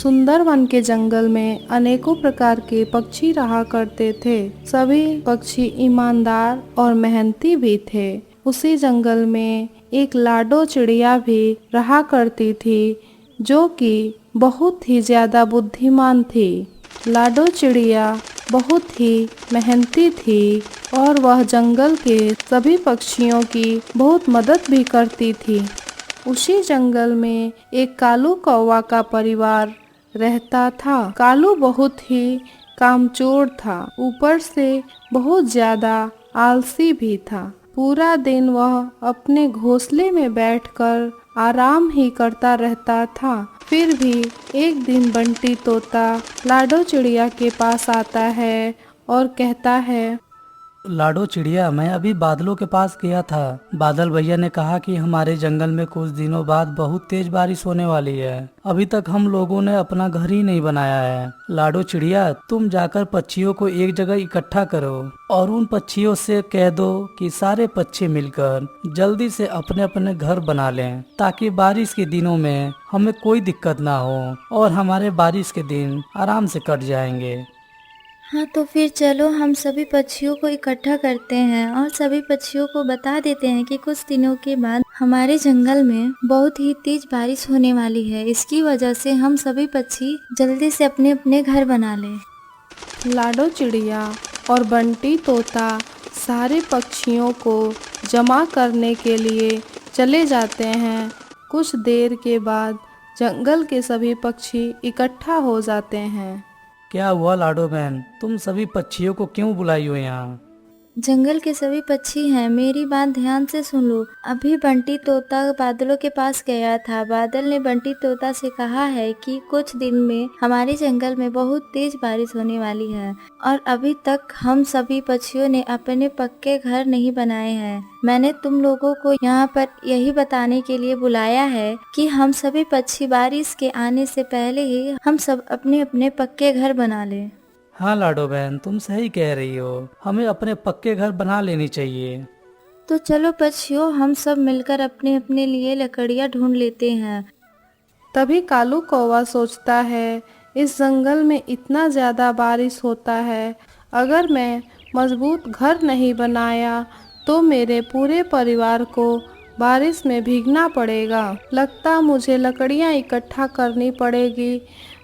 सुंदरवन के जंगल में अनेकों प्रकार के पक्षी रहा करते थे। सभी पक्षी ईमानदार और मेहनती भी थे। उसी जंगल में एक लाडो चिड़िया भी रहा करती थी, जो कि बहुत ही ज्यादा बुद्धिमान थी। लाडो चिड़िया बहुत ही मेहनती थी और वह जंगल के सभी पक्षियों की बहुत मदद भी करती थी। उसी जंगल में एक कालू कौवा का परिवार रहता था। कालू बहुत ही कामचोर था, ऊपर से बहुत ज्यादा आलसी भी था। पूरा दिन वह अपने घोंसले में बैठकर आराम ही करता रहता था। फिर भी एक दिन बंटी तोता लाडो चिड़िया के पास आता है और कहता है, लाडो चिड़िया, मैं अभी बादलों के पास गया था। बादल भैया ने कहा कि हमारे जंगल में कुछ दिनों बाद बहुत तेज बारिश होने वाली है। अभी तक हम लोगों ने अपना घर ही नहीं बनाया है। लाडो चिड़िया, तुम जाकर पक्षियों को एक जगह इकट्ठा करो और उन पक्षियों से कह दो कि सारे पक्षी मिलकर जल्दी से अपने अपने घर बना लें, ताकि बारिश के दिनों में हमें कोई दिक्कत ना हो और हमारे बारिश के दिन आराम से कट जाएंगे। हाँ, तो फिर चलो हम सभी पक्षियों को इकट्ठा करते हैं और सभी पक्षियों को बता देते हैं कि कुछ दिनों के बाद हमारे जंगल में बहुत ही तेज बारिश होने वाली है। इसकी वजह से हम सभी पक्षी जल्दी से अपने अपने घर बना लें। लाडो चिड़िया और बंटी तोता सारे पक्षियों को जमा करने के लिए चले जाते हैं। कुछ देर के बाद जंगल के सभी पक्षी इकट्ठा हो जाते हैं। क्या हुआ लाडो बहन, तुम सभी पक्षियों को क्यों बुलाई हो यहाँ? जंगल के सभी पक्षी हैं, मेरी बात ध्यान से सुन लो। अभी बंटी तोता बादलों के पास गया था। बादल ने बंटी तोता से कहा है कि कुछ दिन में हमारे जंगल में बहुत तेज बारिश होने वाली है और अभी तक हम सभी पक्षियों ने अपने पक्के घर नहीं बनाए हैं। मैंने तुम लोगों को यहाँ पर यही बताने के लिए बुलाया है कि हम सभी पक्षी बारिश के आने से पहले ही हम सब अपने अपने पक्के घर बना लें। हाँ लाडो बहन, तुम सही कह रही हो, हमें अपने पक्के घर बना लेनी चाहिए। तो चलो पक्षियों, हम सब मिलकर अपने अपने लिए लकड़ियाँ ढूंढ लेते हैं। तभी कालू कौवा सोचता है, इस जंगल में इतना ज्यादा बारिश होता है, अगर मैं मजबूत घर नहीं बनाया तो मेरे पूरे परिवार को बारिश में भीगना पड़ेगा। लगता मुझे लकड़ियाँ इकट्ठा करनी पड़ेगी,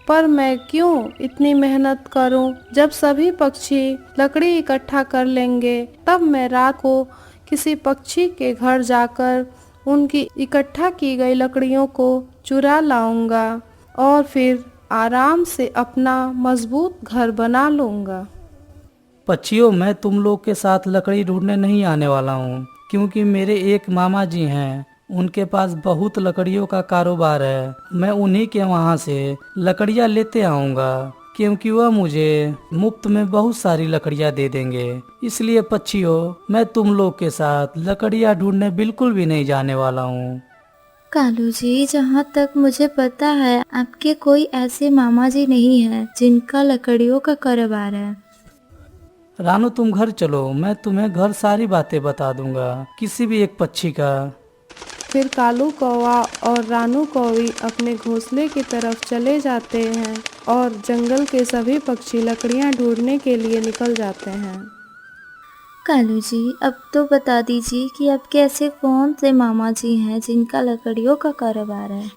पर मैं क्यों इतनी मेहनत करूं? जब सभी पक्षी लकड़ी इकट्ठा कर लेंगे तब मैं रात को किसी पक्षी के घर जाकर उनकी इकट्ठा की गई लकड़ियों को चुरा लाऊंगा और फिर आराम से अपना मजबूत घर बना लूंगा। पक्षियों, मैं तुम लोग के साथ लकड़ी ढूंढने नहीं आने वाला हूँ, क्योंकि मेरे एक मामा जी हैं, उनके पास बहुत लकड़ियों का कारोबार है। मैं उन्हीं के वहाँ से लकड़ियाँ लेते आऊँगा, क्योंकि वह मुझे मुफ्त में बहुत सारी लकड़ियाँ दे देंगे। इसलिए पक्षियों, मैं तुम लोग के साथ लकड़ियाँ ढूंढने बिल्कुल भी नहीं जाने वाला हूँ। कालू जी, जहाँ तक मुझे पता है आपके कोई ऐसे मामा जी नहीं हैं जिनका लकड़ियों का कारोबार है। रानू, तुम घर चलो, मैं तुम्हें घर सारी बातें बता दूंगा, किसी भी एक पक्षी का। फिर कालू कौवा और रानू कौवी अपने घोंसले की तरफ चले जाते हैं और जंगल के सभी पक्षी लकड़ियां ढूंढने के लिए निकल जाते हैं। कालू जी, अब तो बता दीजिए कि आपके ऐसे कौन से मामा जी हैं जिनका लकड़ियों का कारोबार है।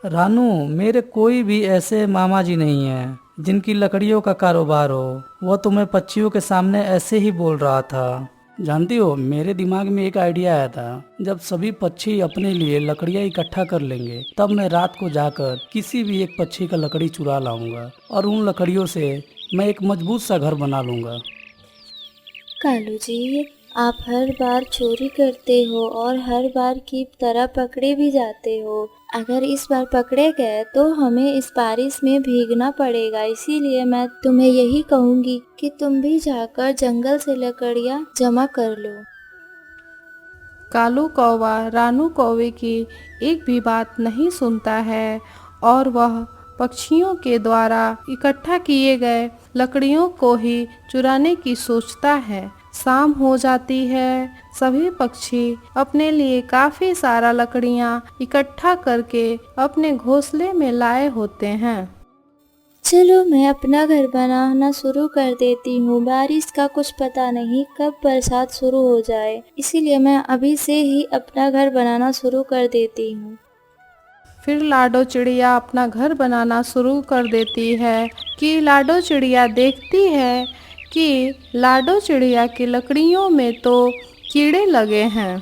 रानू, मेरे कोई भी ऐसे मामा जी नहीं हैं जिनकी लकड़ियों का कारोबार हो। वो तुम्हें पक्षियों के सामने ऐसे ही बोल रहा था। जानती हो, मेरे दिमाग में एक आइडिया आया था। जब सभी पक्षी अपने लिए लकड़ियाँ इकट्ठा कर लेंगे, तब मैं रात को जाकर किसी भी एक पक्षी का लकड़ी चुरा लाऊंगा और उन लकड़ियों से मैं एक मजबूत सा घर बना लूंगा। कालू जी, आप हर बार चोरी करते हो और हर बार की तरह पकड़े भी जाते हो। अगर इस बार पकड़े गए तो हमें इस बारिश में भीगना पड़ेगा। इसीलिए मैं तुम्हें यही कहूँगी कि तुम भी जाकर जंगल से लकड़ियाँ जमा कर लो। कालू कौवा रानू कौवे की एक भी बात नहीं सुनता है और वह पक्षियों के द्वारा इकट्ठा किए गए लकड़ियों को ही चुराने की सोचता है। शाम हो जाती है। सभी पक्षी अपने लिए काफी सारा लकड़ियाँ इकट्ठा करके अपने घोंसले में लाए होते हैं। चलो मैं अपना घर बनाना शुरू कर देती हूँ। बारिश का कुछ पता नहीं कब बरसात शुरू हो जाए, इसीलिए मैं अभी से ही अपना घर बनाना शुरू कर देती हूँ। फिर लाडो चिड़िया अपना घर बनाना शुरू कर देती है कि लाडो चिड़िया देखती है कि लाडो चिड़िया की लकड़ियों में तो कीड़े लगे हैं।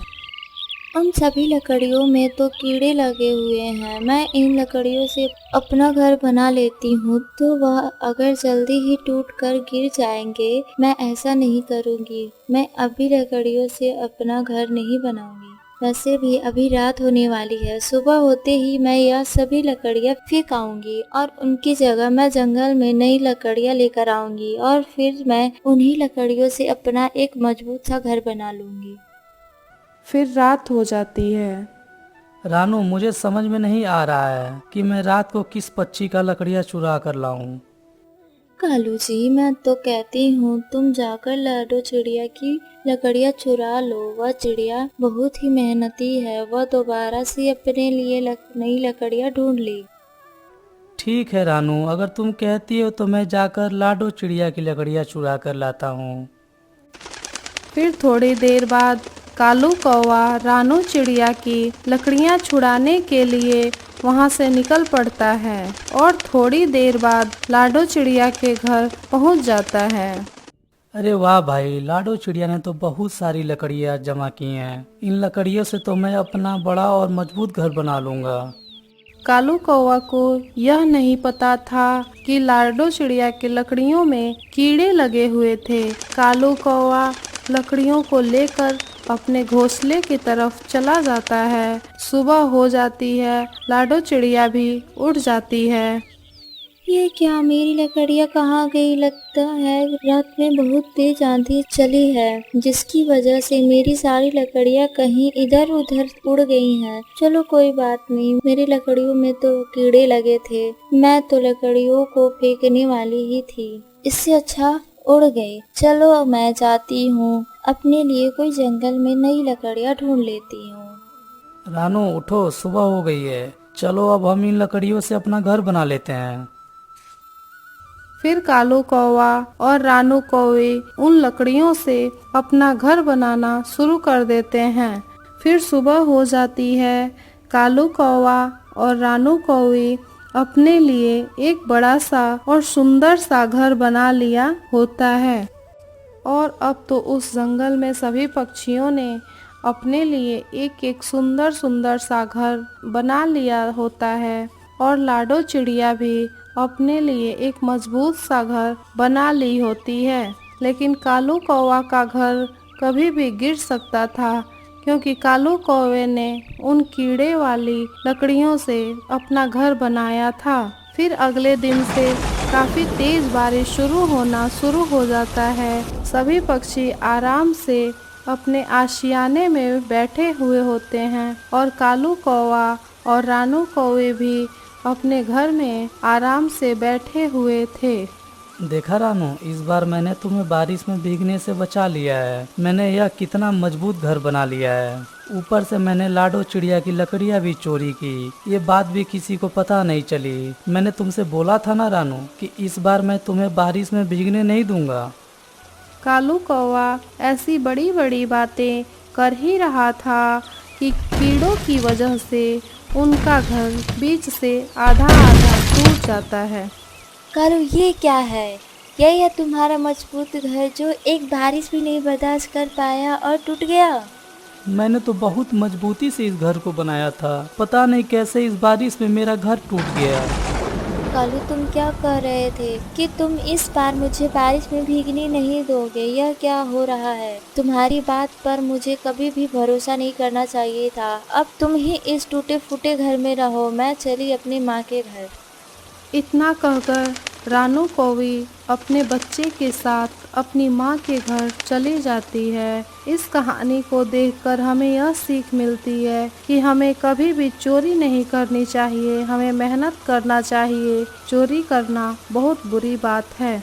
उन सभी लकड़ियों में तो कीड़े लगे हुए हैं। मैं इन लकड़ियों से अपना घर बना लेती हूँ तो वह अगर जल्दी ही टूट कर गिर जाएंगे। मैं ऐसा नहीं करूँगी। मैं अभी लकड़ियों से अपना घर नहीं बनाऊंगी। वैसे भी अभी रात होने वाली है। सुबह होते ही मैं यह सभी लकड़ियाँ फेंक आऊंगी और उनकी जगह मैं जंगल में नई लकड़ियाँ लेकर आऊंगी और फिर मैं उन्हीं लकड़ियों से अपना एक मजबूत सा घर बना लूंगी। फिर रात हो जाती है। रानू, मुझे समझ में नहीं आ रहा है कि मैं रात को किस पक्षी का लकड़ियाँ चुरा कर लाऊं। कालू जी, मैं तो कहती हूँ तुम जाकर लाडो चिड़िया की लकड़ियाँ चुरा लो। वह चिड़िया बहुत ही मेहनती है। वह दोबारा से अपने लिए नई लकड़ियाँ ढूंढ ली। ठीक है रानू, अगर तुम कहती हो तो मैं जाकर लाडो चिड़िया की लकड़ियाँ चुरा कर लाता हूँ। फिर थोड़ी देर बाद कालू कौवा रानू चिड़िया की लकड़ियाँ छुड़ाने के लिए वहाँ से निकल पड़ता है और थोड़ी देर बाद लाडो चिड़िया के घर पहुँच जाता है। अरे वाह भाई, लाडो चिड़िया ने तो बहुत सारी लकड़ियाँ जमा की हैं। इन लकड़ियों से तो मैं अपना बड़ा और मजबूत घर बना लूंगा। कालू कौवा को यह नहीं पता था कि लाडो चिड़िया की लकड़ियों में कीड़े लगे हुए थे। कालू कौवा लकड़ियों को लेकर अपने घोंसले की तरफ चला जाता है। सुबह हो जाती है। लाडो चिड़िया भी उड़ जाती है। ये क्या, मेरी लकड़ियाँ कहाँ गई? लगता है रात में बहुत तेज आंधी चली है, जिसकी वजह से मेरी सारी लकड़ियाँ कहीं इधर उधर उड़ गई हैं। चलो कोई बात नहीं, मेरी लकड़ियों में तो कीड़े लगे थे। मैं तो लकड़ियों को फेंकने वाली ही थी, इससे अच्छा उड़ गई। चलो मैं जाती हूँ, अपने लिए कोई जंगल में नई लकड़ियाँ ढूंढ लेती हूँ। रानू उठो, सुबह हो गई है। चलो अब हम इन लकड़ियों से अपना घर बना लेते हैं। फिर कालू कौवा और रानू कौवे उन लकड़ियों से अपना घर बनाना शुरू कर देते हैं। फिर सुबह हो जाती है। कालू कौवा और रानू कौवे अपने लिए एक बड़ा सा और सुंदर सा घर बना लिया होता है। और अब तो उस जंगल में सभी पक्षियों ने अपने लिए एक एक सुंदर सुंदर सा घर बना लिया होता है और लाडो चिड़िया भी अपने लिए एक मजबूत सा घर बना ली होती है। लेकिन कालू कौवा का घर कभी भी गिर सकता था, क्योंकि कालू कौवे ने उन कीड़े वाली लकड़ियों से अपना घर बनाया था। फिर अगले दिन से काफी तेज बारिश शुरू हो जाता है। सभी पक्षी आराम से अपने आशियाने में बैठे हुए होते हैं और कालू कौवा और रानू कौवे भी अपने घर में आराम से बैठे हुए थे। देखा रानू, इस बार मैंने तुम्हें बारिश में भीगने से बचा लिया है। मैंने यह कितना मजबूत घर बना लिया है। ऊपर से मैंने लाडो चिड़िया की लकड़ियाँ भी चोरी की। ये बात भी किसी को पता नहीं चली। मैंने तुमसे बोला था ना रानू कि इस बार मैं तुम्हें बारिश में भीगने नहीं दूंगा। कालू कौवा ऐसी बड़ी बड़ी बातें कर ही रहा था कि कीड़ों की वजह से उनका घर बीच से आधा आधा टूट जाता है। कालू, ये क्या है? यही है तुम्हारा मजबूत घर जो एक बारिश भी नहीं बर्दाश्त कर पाया और टूट गया? मैंने तो बहुत मजबूती से इस घर को बनाया था। पता नहीं कैसे इस बारिश में मेरा घर टूट गया। कालू, तुम क्या कह रहे थे कि तुम इस बार मुझे बारिश में भीगने नहीं दोगे? यह क्या हो रहा है? तुम्हारी बात पर मुझे कभी भी भरोसा नहीं करना चाहिए था। अब तुम ही इस टूटे फूटे घर में रहो, मैं चली अपनी माँ के घर। इतना कहकर रानू कौवी अपने बच्चे के साथ अपनी माँ के घर चली जाती है। इस कहानी को देखकर हमें यह सीख मिलती है कि हमें कभी भी चोरी नहीं करनी चाहिए, हमें मेहनत करना चाहिए। चोरी करना बहुत बुरी बात है।